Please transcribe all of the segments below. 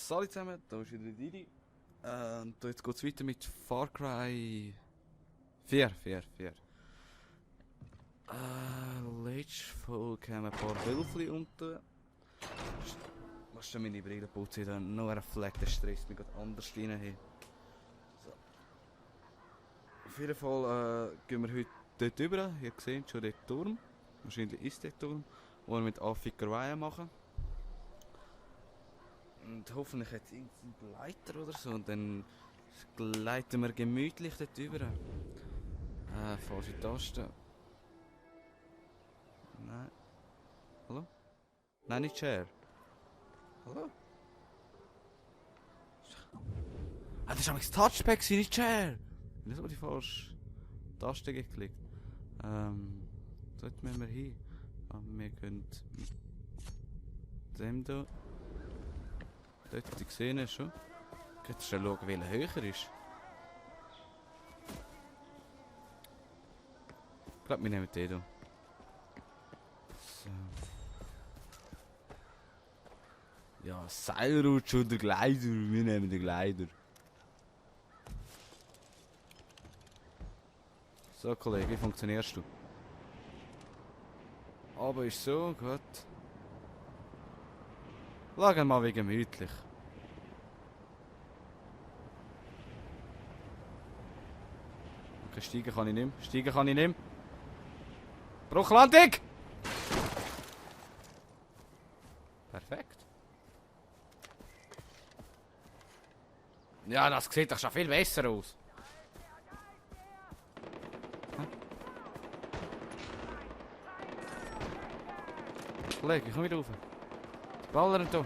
Salut zusammen, da ist wieder Didi. Und jetzt geht es weiter mit Far Cry 4. Letzte Folge haben wir ein paar Wölfli unten. Was schon meine Brille putzen, dann noch ein Fleck, der stresst mich gerade anders rein. So. Auf jeden Fall gehen wir heute dort rüber. Ihr seht schon den Turm. Wahrscheinlich ist der Turm, wo wir mit Affikerweihe machen. Und hoffentlich hat es irgendeinen Gleiter oder so. Und dann gleiten wir gemütlich dort rüber. Falsche Taste. Nein. Hallo? Nein, nicht Share. Hallo? Das war das Touchpad, nicht Share! Wieso habe ich die falsche Taste geklickt? Dort müssen wir hin. Aber wir können mit dem hier. Dort, die gesehen schon. Jetzt schon schauen, welcher höher ist. Ich glaube, wir nehmen den hier. So. Ja, Seilrutsch oder Gleiter. Wir nehmen den Gleiter. So, Kollege, wie funktionierst du? Aber ist so, gut. Lagen mal wie gemütlich. Okay, steigen kann ich nicht mehr. Bruchlandung! Perfekt. Ja, das sieht doch schon viel besser aus. Kollege, komm wieder rauf. Die ballern hier.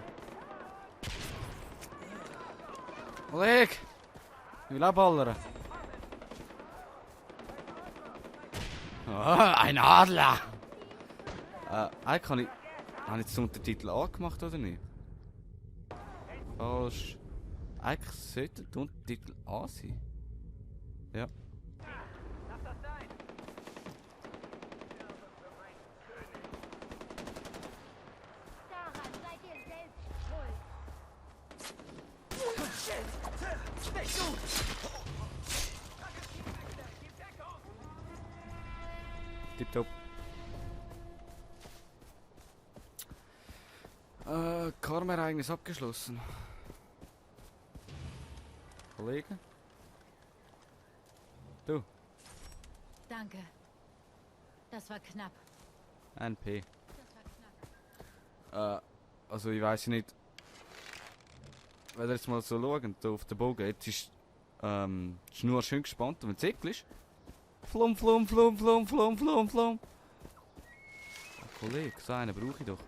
Kollege! Ich will auch ballern. Oh, ein Adler! Eigentlich habe ich jetzt den Untertitel angemacht oder nicht? Falsch. Eigentlich sollte der Untertitel an sein. Ja. Tipptopp. Karma-Ereignis abgeschlossen. Kollege? Du? Danke. Das war knapp. NP. Also ich weiß nicht. Wenn ihr jetzt mal so schauen, da auf den Bogen, jetzt ist die Schnur schön gespannt und wenn es Zickel ist. Flum. Kollege, so einen brauche ich doch.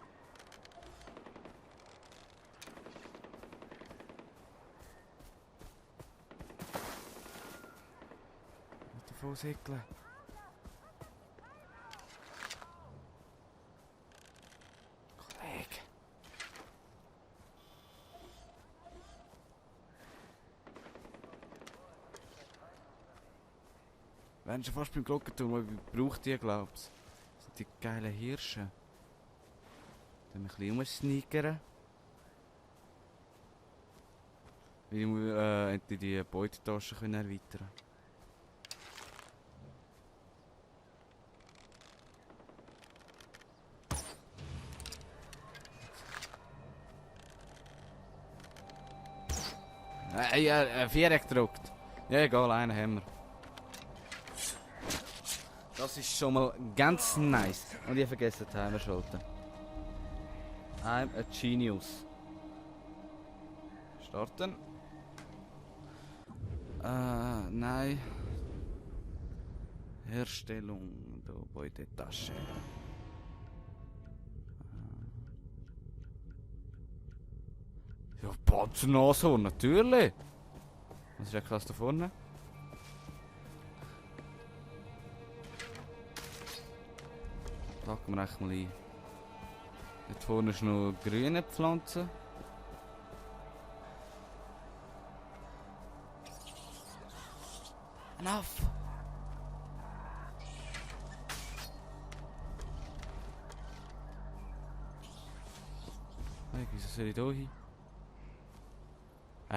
Nicht davon säckeln. Kollege. Wir sind schon fast beim Glockenturm, aber ich brauche die, glaub's. Das sind die geilen Hirsche. Dann ein bisschen rumsneakern. Weil ich muss endlich die Beutetasche erweitern. Ja, Viereck gedruckt. Ja, egal, einen haben wir. Das ist schon mal ganz nice. Und ich vergesse den Timer schalten. I'm a genius. Starten. Nein. Herstellung der Beutetasche. Ja, Panzernashorn, natürlich. Was ist der Klasse da vorne? Packen wir echt mal ein. Dort vorne ist noch grüne Pflanzen. Enough! Hey, wieso soll ich da hin?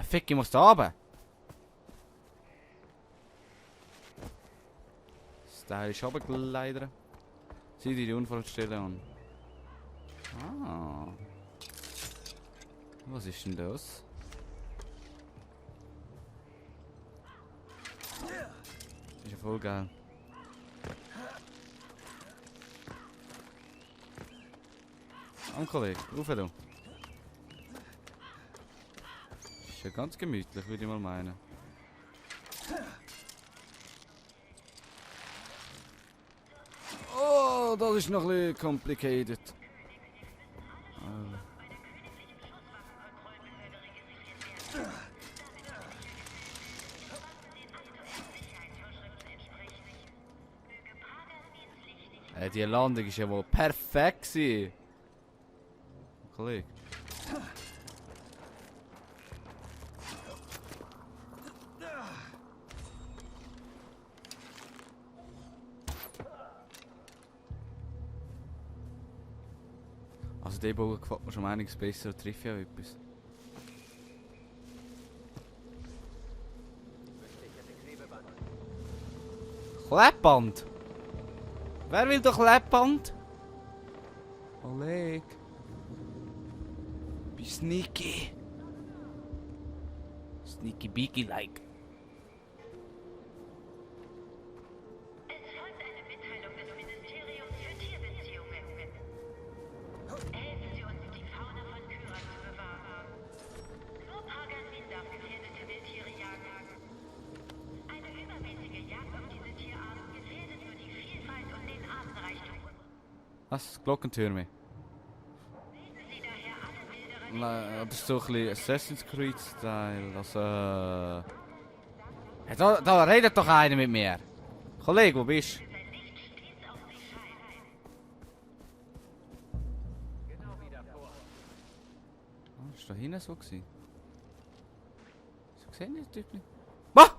Fick, ich muss da runter. Stylisch runtergleitern. Sieh dir die Unfallstelle an. Ah. Was ist denn das? Ist ja voll geil. Am Kollege, rauf da. Ist ja ganz gemütlich, würde ich mal meinen. Oh, das ist noch ein bisschen complicated. Die Landung ist ja wohl perfekt gewesen. Kollege. Also der Bogen gefällt mir schon einiges besser und trifft ja etwas. Kleppband! Wer will doch Kleppband? Oleg. Bist sneaky. Sneaky beaky like. Es folgt eine Mitteilung des Ministeriums für Tierbeziehungen. Helfen Sie uns, die Fauna von Kyra zu bewahren. Nur Pagan darf gefährdete Wildtiere jagen. Eine übermäßige Jagd auf diese Tierart gefährdet nur die Vielfalt und den Artenreichtum. Was? Glockentürme? Sie daher alle Wilderer Das ist so ein bisschen Assassin's Creed Style. Also, ja, da redet doch einer mit mir. Kollege, wo bist du? sein Licht stets auf sie scheinen. Ah, ist da hinten so gewesen? So gesehen den Typ nicht. Was?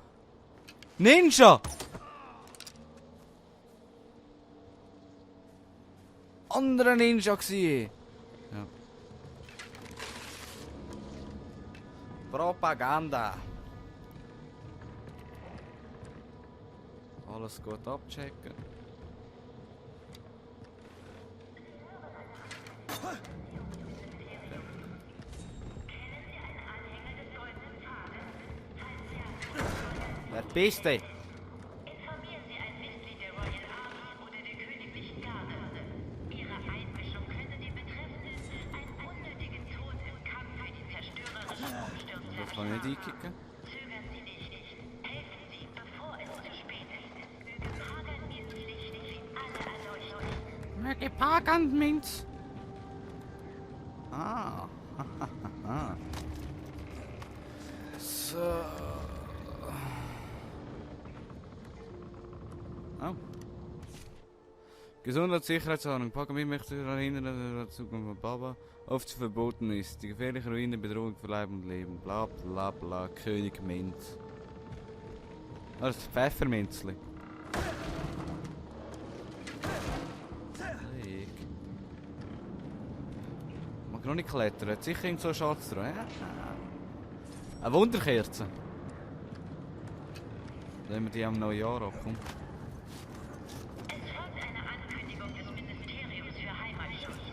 Ninja! Anderer Ninja gewesen. Ja. Propaganda. Alles gut abchecken. Wer bist du? Informieren Sie ein Mitglied der Royal Army oder der Königlichen Garde. Ihre Einmischung könnte den Betreffenden einen unnötigen Tod im Kampf für die zerstörerischen Umstürze Das kann ich nicht einkicken. Zögern Sie nicht. Helfen Sie, bevor es zu spät ist. Möge Pagan Licht Sie alle erleuchten. Möge Pagan Minz. Ah. So. Oh. Gesundheitssicherheitsordnung. Pagan möchte daran hindern, dass der Zugang von Baba oft verboten ist. Die gefährliche Ruine Bedrohung für Leib und Leben. Bla bla bla. König Minz. Das ist Pfefferminzli. Man kann noch nicht klettern. Hat sicher irgend so einen Schatz dran. Ja? Eine Wunderkerze. Lassen wir die am Neujahr ab. Komm. Es folgt eine Ankündigung des Ministeriums für Heimatschutz.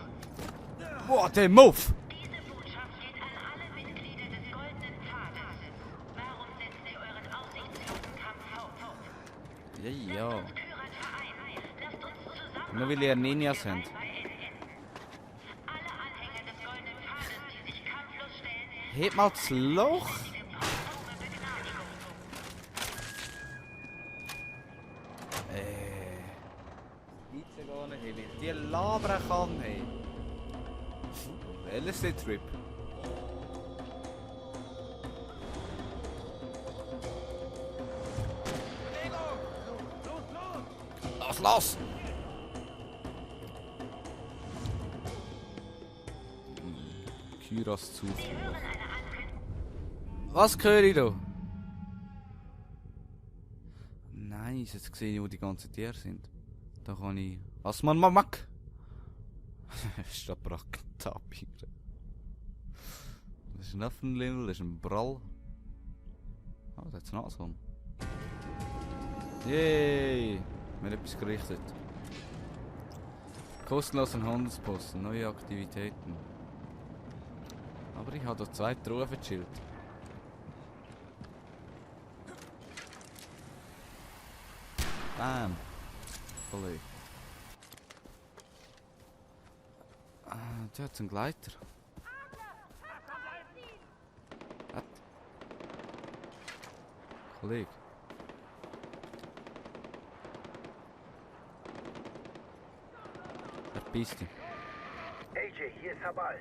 Boah, der Move! Diese Botschaft geht an alle Mitglieder des Goldenen Pfades. Warum setzt ihr euren aussichtslosen Kampf fort? Ja, ja. Kyrat vereinen. Lasst uns zusammen Nur weil ihr Ninjas sind. alle Anhänger des Goldenen Pfades, die sich kampflos stellen, Hebt mal das Loch! eure Begnadigung. Gibt's ja gar nicht, wie ich die labern kann, hey. LSD-Trip. Los! Kyras zu. Was höre ich da? Nice, jetzt sehe ich, wo die ganzen Tiere sind. Da kann ich... Was man mal mag! Statt Brackentapir. Das ist ein Affenlindel, das ist ein Brall. Oh, da hat's noch so. Yay! Wir haben etwas gerichtet. Kostenlosen Handelsposten, neue Aktivitäten. Aber ich habe da 2 Truhen verchillt. Bam! Kollege. Da hat's einen Gleiter. Was? Kollege. Verpiss dich. AJ, hier ist Habal.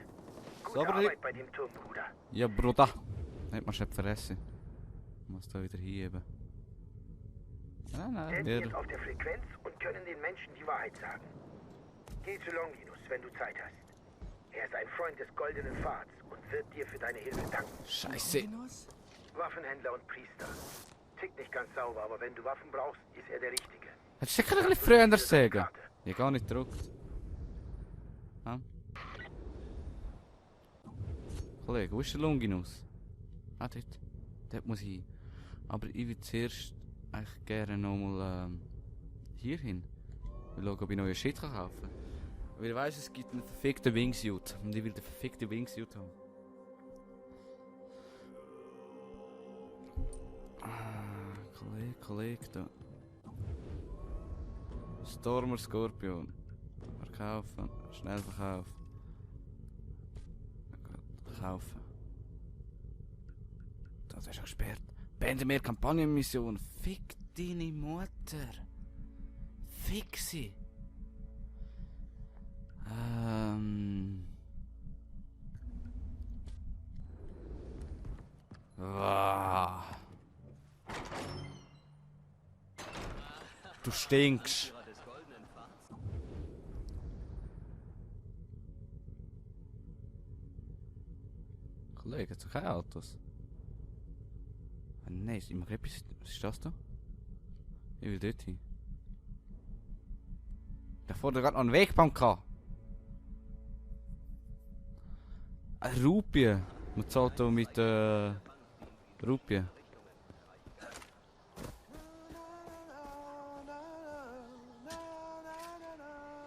Gute Sauber, Arbeit bei dem Turm, Bruder. Ja, Bruder. Nicht mal schnell vergessen. Muss da wieder hinheben. Nein, Dandy der. ist auf der Frequenz und können den Menschen die Wahrheit sagen. Geh zu Longinus, wenn du Zeit hast. Er ist ein Freund des Goldenen Pfads und wird dir für deine Hilfe danken. Scheiße. Waffenhändler und Priester. Tickt nicht ganz sauber, aber wenn du Waffen brauchst, ist er der Richtige. Hättest du ein bisschen früher sagen? Ich hab gar nicht gedruckt. Ah. Kollege, wo ist der Longinus? Ah, dort. Dort muss ich hin. Aber ich würde zuerst eigentlich gerne nochmal hier hin. Ich schauen, ob ich neue Shit kaufen kann. Weil ich weiss, es gibt einen verfickten Wingsuit. Und ich will den verfickten Wingsuit haben. Kollege, da. Stormer Scorpion. Verkaufen. Schnell verkaufen. Kaufen. Das ist gesperrt. Beende mehr Kampagnenmission. Fick deine Mutter. Fick sie. Ah. Du stinkst. Kollege, hast du keine Autos? Ah, nein, ich mache etwas. Was ist das da? Ich will dort hin. Da vorne gerade noch einen Wegbaum gehabt. Eine Rupie. Man zahlt hier mit Rupie.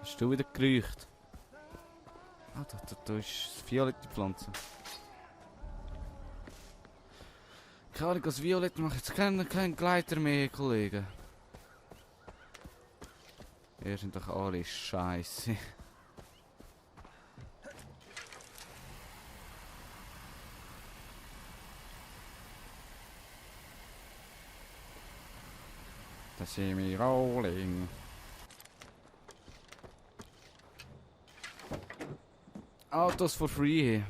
Hast du wieder geräucht? Ah, da ist das violette Pflanze. Keine Ahnung, als Violett mache jetzt keinen Gleiter mehr, Kollegen. Ihr sind doch alle scheiße. Das sehen wir rolling. Autos for free.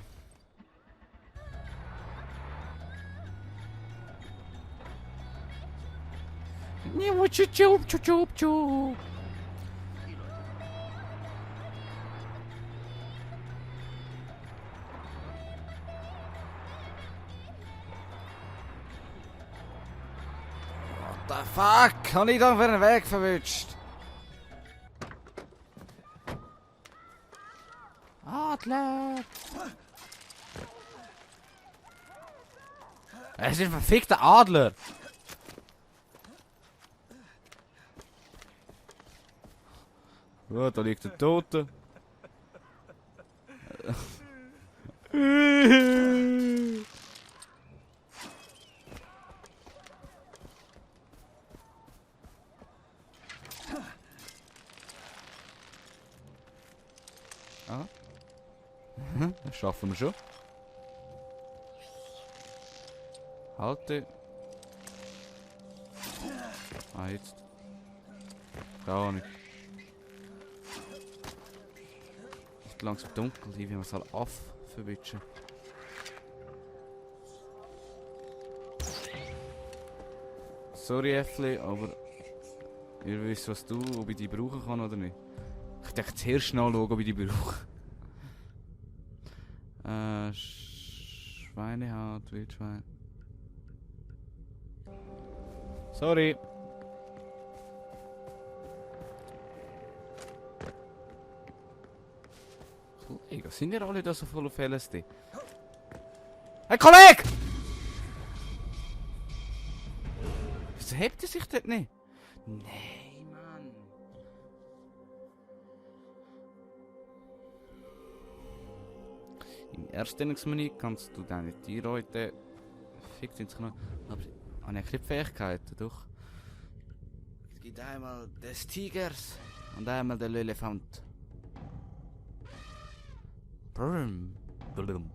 Chup. What the fuck? Habe ich da für einen Weg verwünscht? Adler! Es ist ein verfickter Adler! Oh, da liegt der Tote. Ah. Das schaffen wir schon. Halte. Ah, jetzt. Keine Ahnung. Ist langsam dunkel, wie wir es halt verwischen. Sorry, Äffli, aber ihr wisst, was du, ob ich die brauchen kann oder nicht. Ich dachte zuerst nachschauen, ob ich die brauche. Schweinehaut, Wildschwein. Sorry. Kollege, sind ihr alle da so voll auf LSD? Hey, Kollege! Wieso hebt er sich dort nicht? Nein, Mann. Im Erstellungsmenü kannst du deine Tiere heute fix ins Knopf. Aber habe ich keine Fähigkeiten, doch. Es gibt einmal des Tigers und einmal den Elefant. Brrm. Blum.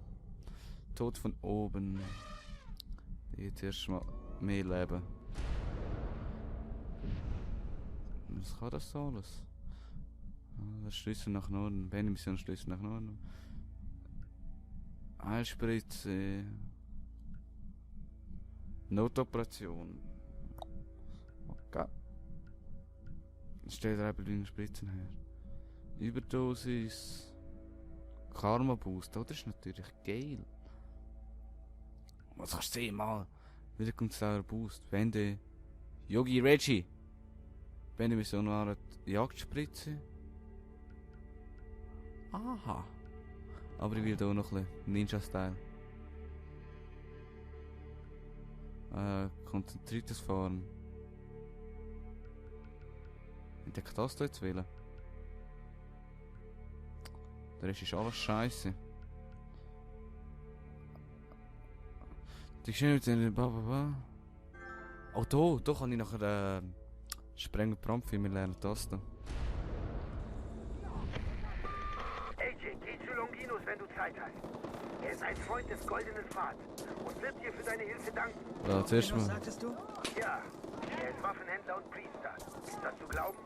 Tod von oben. Jetzt erstmal mehr Leben. Was kann das alles? Der Schlüssel nach Norden. Benny-Mission Schlüssel nach Norden. Heilspritze. Notoperation. Okay. Steht da bei Spritzen her. Überdosis. Karma Boost, oh, das ist natürlich geil. Was kannst du sehen, mal? Wieder kommt der Boost. Wende. Yogi Reggie. Wende wir so eine Jagdspritze. Aha. Aber ich will da noch ein bisschen Ninja-Style. Konzentriertes Fahren. Ich denke, das da jetzt wählen. Der Rest ist alles scheiße. Die schön mit den Bababa. Oh, da kann ich nachher Spreng- und Brandfilme lernen, das da. AJ, geh zu Longinus, wenn du Zeit hast. Er ist ein Freund des Goldenen Pfads und wird dir für deine Hilfe danken. Ja, zuerst mal. Sagtest du? Ja, er ist Waffenhändler und Priester. Ist das zu glauben?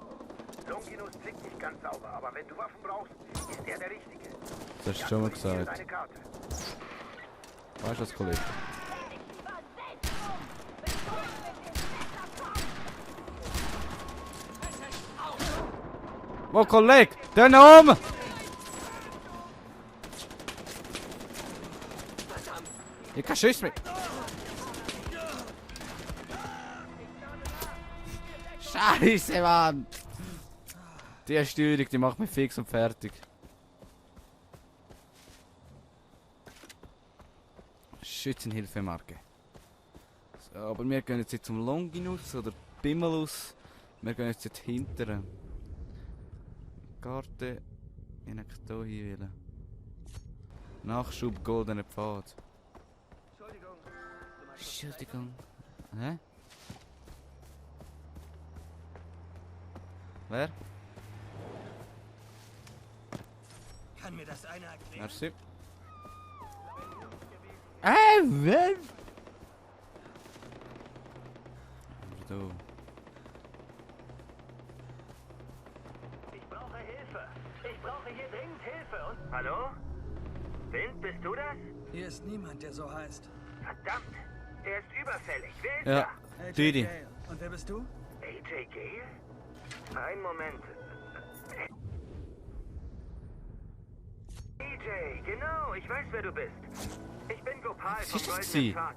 Longinus tickt nicht ganz sauber, aber wenn du Waffen brauchst, ist er der Richtige. Das hast du schon mal Hier ist gesagt. eine Karte. Weißt du was, Kollege? Wo, Kollege? Den um! Ich kann Schuss mit. Scheiße, Mann! Die Steuerung, die macht mich fix und fertig. Schützenhilfemarke. So, aber wir gehen jetzt zum Longinus oder Bimmelus. Wir gehen jetzt hinterher. Karte. Ich kann hier wählen. Nachschub goldener Pfad. Entschuldigung. Hä? Wer? Kann mir das einer erklären? Merci. Wer? So. Ich brauche Hilfe. Ich brauche hier dringend Hilfe. Und hallo? Wind, bist du das? Hier ist niemand, der so heißt. Verdammt. Er ist überfällig. Wer ist Ja, AJ Didi. Gale. Und wer bist du? da? AJ Gale? Einen Moment. AJ, genau. Ich weiß, wer du bist. Ich bin Gopal vom ist das Goldenen sie? Pfad.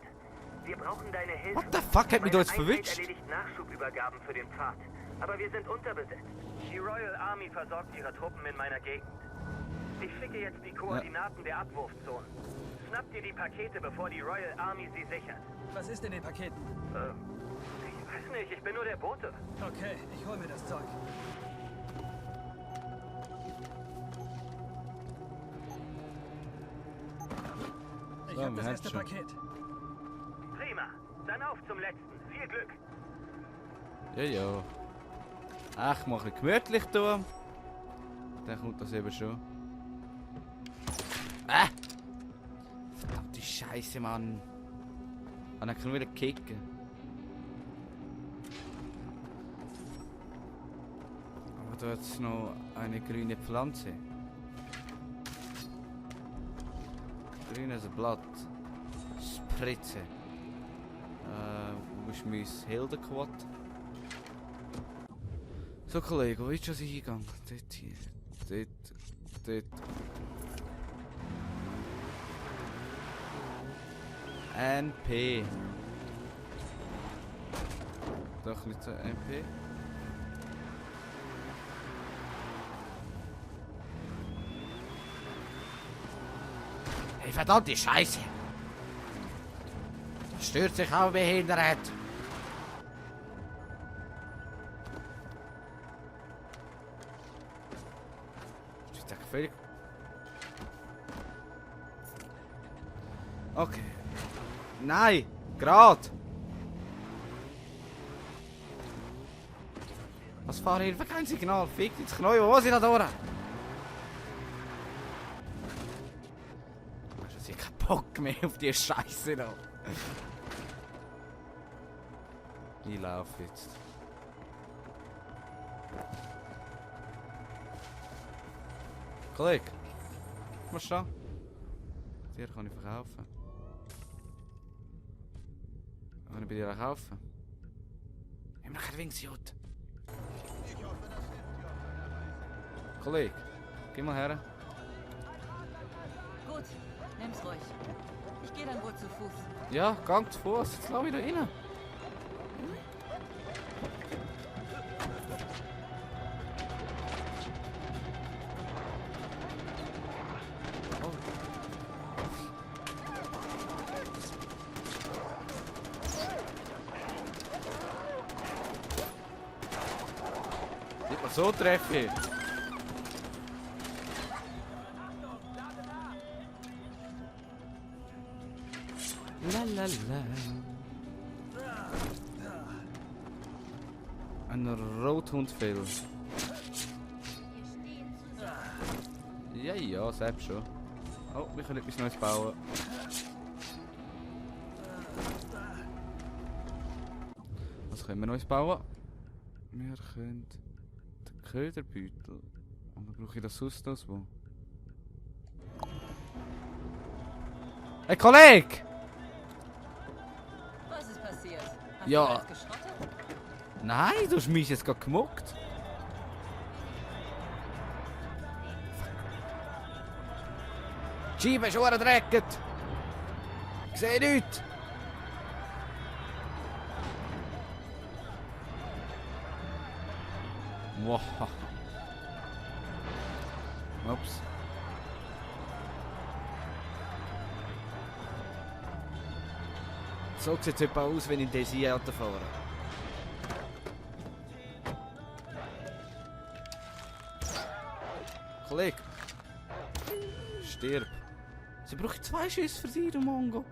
Wir brauchen deine Hilfe. What the fuck, hat mich da jetzt Meine Einheit verwitscht? erledigt Nachschubübergaben für den Pfad. Aber wir sind unterbesetzt. Die Royal Army versorgt ihre Truppen in meiner Gegend. Ich schicke jetzt die Koordinaten der Abwurfzonen. Schnapp dir die Pakete, bevor die Royal Army sie sichert. Was ist in den Paketen? Ich weiß nicht, ich bin nur der Bote. Okay, ich hol mir das Zeug. Ich So, hab wir das haben erste schon. Paket. Prima. Dann auf zum letzten. Viel Glück. Ja. Ach, mach ein gemütlich tun. Dann kommt das eben schon. Verdammte Scheiße, Mann. Und dann kann ich wieder kicken. Aber da ist noch eine grüne Pflanze. Grünes Blatt. Spritze. Wo ist mein Heldenquad? So, Kollege, wo ist schon hingegangen? Dort hier. Dort. NP. Doch nicht so NP. Hey, verdammte Scheiße! Das stört sich auch behindert. völlig... Okay. Nein! Grad! Was Fahrhilfe? Kein Signal. Fick ins Knie. Wo sind da durch? Ich habe keinen Bock mehr auf die Scheiße da. Ich laufe jetzt. Kollege, was ist da? Dir kann ich verkaufen. Kann ich bei dir auch kaufen? Ich habe noch kein Wingsjut. Kollege, geh mal her. Gut, nimm's ruhig. Ich gehe dann wohl zu Fuß. Ja, gang zu Fuß. Jetzt lass wieder rein. Nicht mal so treffe. Lalala. Ein Rothundfell. Ja, selbst schon. Oh, wir können etwas Neues bauen. Was können wir Neues bauen? Wir können den Köderbeutel. Und dann brauche ich das sonst noch wo. Hey Kollege! Was ist passiert? Hast Ja. du alles geschrottet? Nein, du hast mich jetzt gerade gemuckt. Die Scheibe ist verdreckt. Ich sehe nichts. Wow. Ups. So sieht es etwa aus, wenn ich in diese Auto fahre. Kollege. Stirb. Sie braucht 2 Schüsse für sie, du Mongo.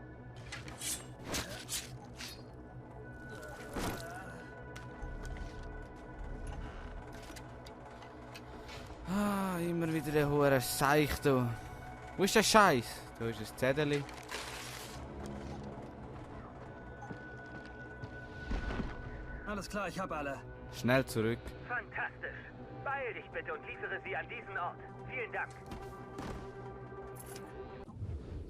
Ah, immer wieder der hohe Seich da. Wo ist der Scheiß? Da ist ein Zettel. Alles klar, ich habe alle. Schnell zurück. Fantastisch. Beeil dich bitte und liefere sie an diesen Ort. Vielen Dank.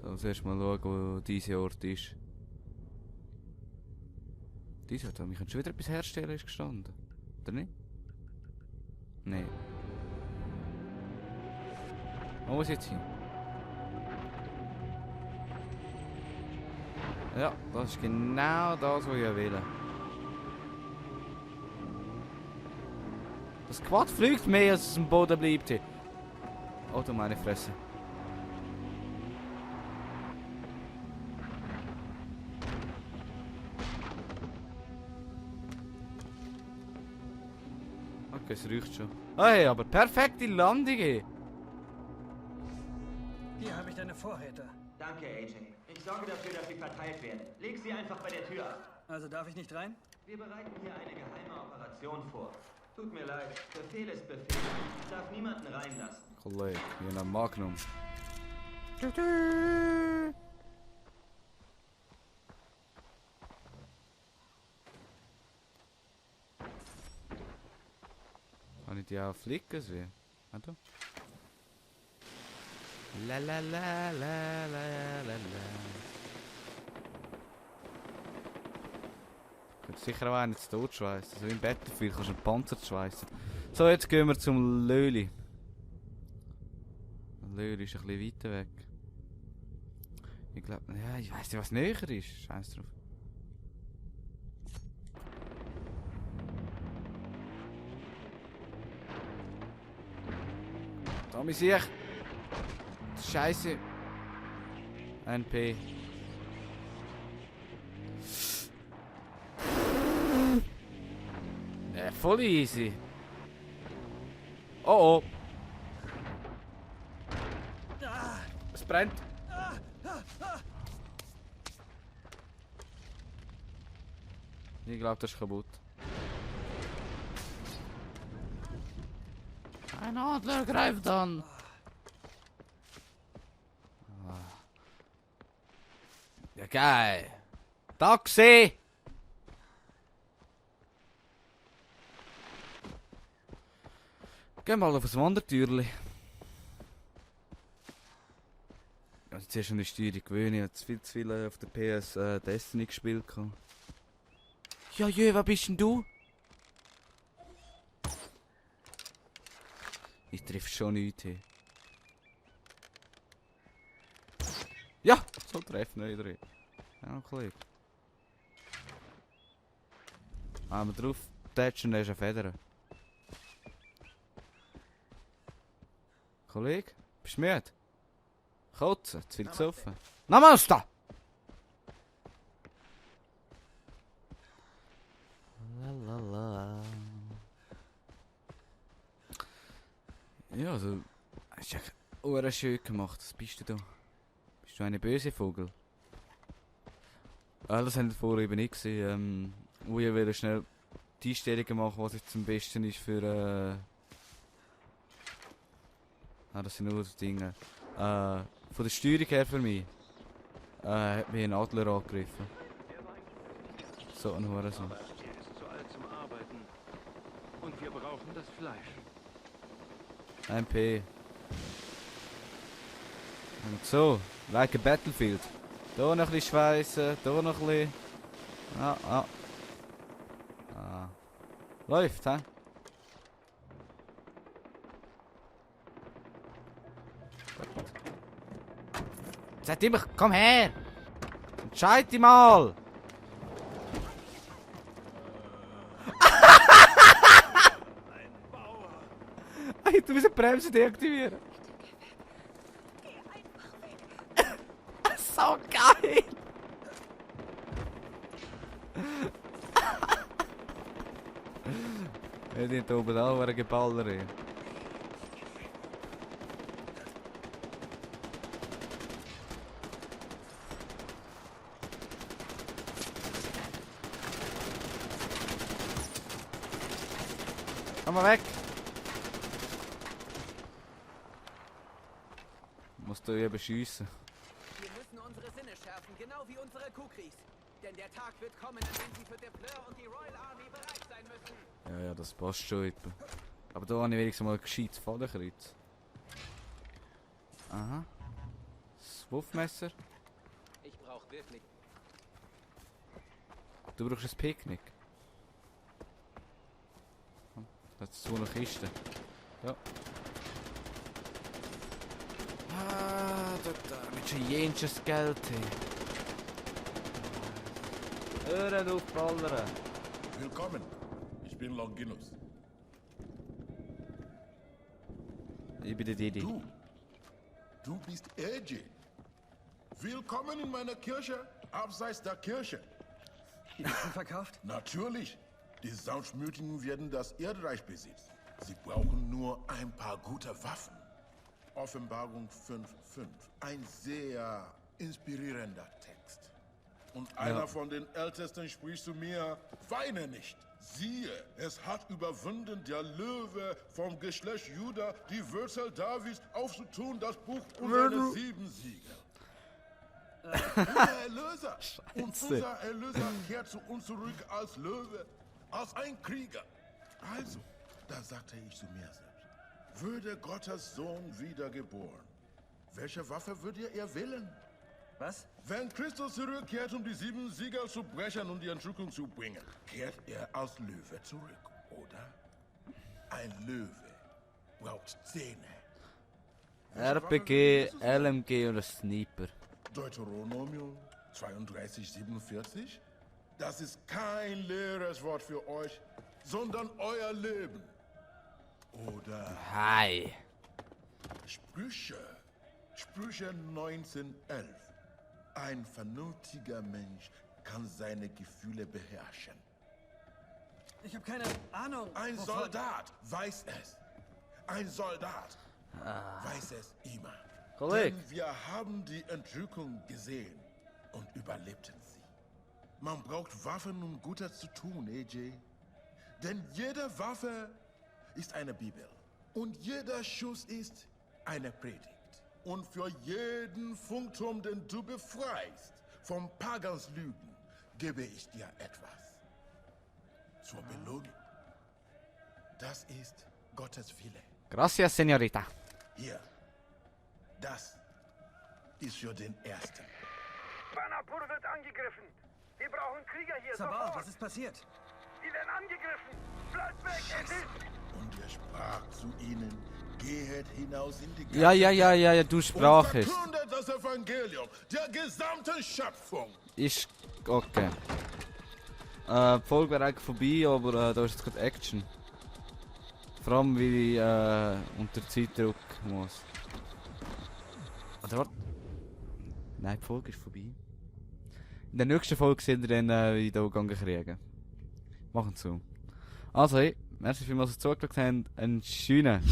So, zuerst mal schauen, wo dieser Ort ist. Dieser Ort, wir können schon wieder etwas herstellen, ist gestanden. Oder nicht? Nein. Wo muss ich jetzt hin? Ja, das ist genau das, was ich will. Das Quad fliegt mehr, als es am Boden bleibt. Oh, du meine Fresse. Okay, es riecht schon. Hey, aber perfekte Landung. Ey. Hier habe ich deine Vorräte. Danke, AJ. Ich sorge dafür, dass sie verteilt werden. Leg sie einfach bei der Tür ab. Also darf ich nicht rein? Wir bereiten hier eine geheime Operation vor. Tut mir leid, Befehl ist Befehl. Ich darf niemanden reinlassen. Kollege, hier ein Magnum. Kann ich die auch flicken sehen? Warte. La la la la la la la. Könnte sicher auch einen zu Tod schweissen. So im Battlefield kannst du einen Panzer schweissen. So, jetzt gehen wir zum Löli. Löli ist ein bisschen weiter weg. Ich glaube, ja, ich weiss nicht, was näher ist. Scheiß drauf. Da bin ich. Scheiße. NP. Voll easy. Oh oh. brennt. Ich glaube, das ist kaputt. Ein Adler greift an. Ja, geil. Taxi! Geh mal auf ein Wandertürli. Also zuerst an die Steuerung gewöhnen. Ich habe viel zu viel auf der PS Destiny gespielt. Ja, jö, wer bist denn du? Ich treffe schon nichts hier. Ja, so treffen wir wieder. Ja, Kollege. Einmal drauf tätschen, dann ist eine Feder. Kollege, bist du müde? Kotzen, zu viel gesoffen. Nochmals da! Lalala. Ja, also, hast du ja schön gemacht. Was bist du da? Bist du eine böse Vogel? Das haben wir vorher eben nicht gesehen. Wo ich will schnell die Einstellungen machen, was jetzt am besten ist für das sind nur die Dinge. Von der Steuerung her für mich hat mich ein Adler angegriffen. So ein Hurensohn. Aber das Tier ist zu alt zum Arbeiten. Und wir brauchen das Fleisch. MP. Und so, like a Battlefield. Da noch ein bisschen schweissen, da noch ein bisschen. Ah. Läuft, hä? Sagt immer, komm her! Entscheid dich mal! Hey, du musst die Bremse deaktivieren. So geil! Ja, die da oben auch ein Geballer. Komm mal weg! Musst du hier beschießen. Wir müssen unsere Sinne schärfen, genau wie unsere Kukris. Denn der Tag wird kommen, an dem sie für Depler und die Royal Army bereit sein müssen. Ja, das passt schon etwa. Aber da habe ich wenigstens mal ein gescheites Fadenkreuz. Aha. Das Wurfmesser. Ich brauche wirklich. Du brauchst ein Picknick. Das ist so eine Kiste. Ja. Da mit schon jensches Geld hier. Hören auf, Ballern. Willkommen, ich bin Longinus. Ich bin der Didi. Du bist AJ. Willkommen in meiner Kirche, abseits der Kirche. Die Waffen verkauft? Natürlich, die Sanftmütigen werden das Erdreich besitzen. Sie brauchen nur ein paar gute Waffen. Offenbarung 5,5. Ein sehr inspirierender Text. Und einer von den Ältesten spricht zu mir, weine nicht. Siehe, es hat überwunden der Löwe vom Geschlecht Juda, die Wurzel Davids, aufzutun das Buch und seine 7 Siegel. Unser Erlöser. Und unser Erlöser kehrt zu uns zurück als Löwe, als ein Krieger. Also, da sagte ich zu mir selbst, würde Gottes Sohn wiedergeboren, welche Waffe würdet ihr wählen? Was? Wenn Christus zurückkehrt, um die 7 Siegel zu brechen und die Entrückung zu bringen, kehrt er als Löwe zurück, oder? Ein Löwe braucht Zähne. RPG, LMG und ein Sniper. Deuteronomium 32,47? Das ist kein leeres Wort für euch, sondern euer Leben. Oder Hi. Sprüche 19,11. Ein vernünftiger Mensch kann seine Gefühle beherrschen. Ich habe keine Ahnung. Ein Soldat weiß es. Ein Soldat Ah. weiß es immer. Kollege. Denn wir haben die Entrückung gesehen und überlebten sie. Man braucht Waffen, um Gutes zu tun, AJ. Denn jede Waffe ist eine Bibel. Und jeder Schuss ist eine Predigt. Und für jeden Funkturm, den du befreist vom Pagans Lügen, gebe ich dir etwas. Zur Belohnung. Das ist Gottes Wille. Gracias, Señorita. Hier. Das ist für den Ersten. Banapur wird angegriffen. Wir brauchen Krieger hier, Sabal, sofort. was ist passiert? Die werden angegriffen. Bleibt weg, Edith. Und er sprach zu ihnen, geht hinaus in die ganze Ja, du und sprachst. verkündet das Evangelium der gesamten Schöpfung. Ist okay. Die Folge wäre eigentlich vorbei, aber da ist jetzt gerade Action. Vor allem, weil ich unter Zeitdruck muss. Oder warte. Nein, die Folge ist vorbei. In der nächsten Folge sehen wir dann, wie ich da kriegen. Machen so. Also, hey, merci vielmals, dass ihr zugeschaut habt. Einen schönen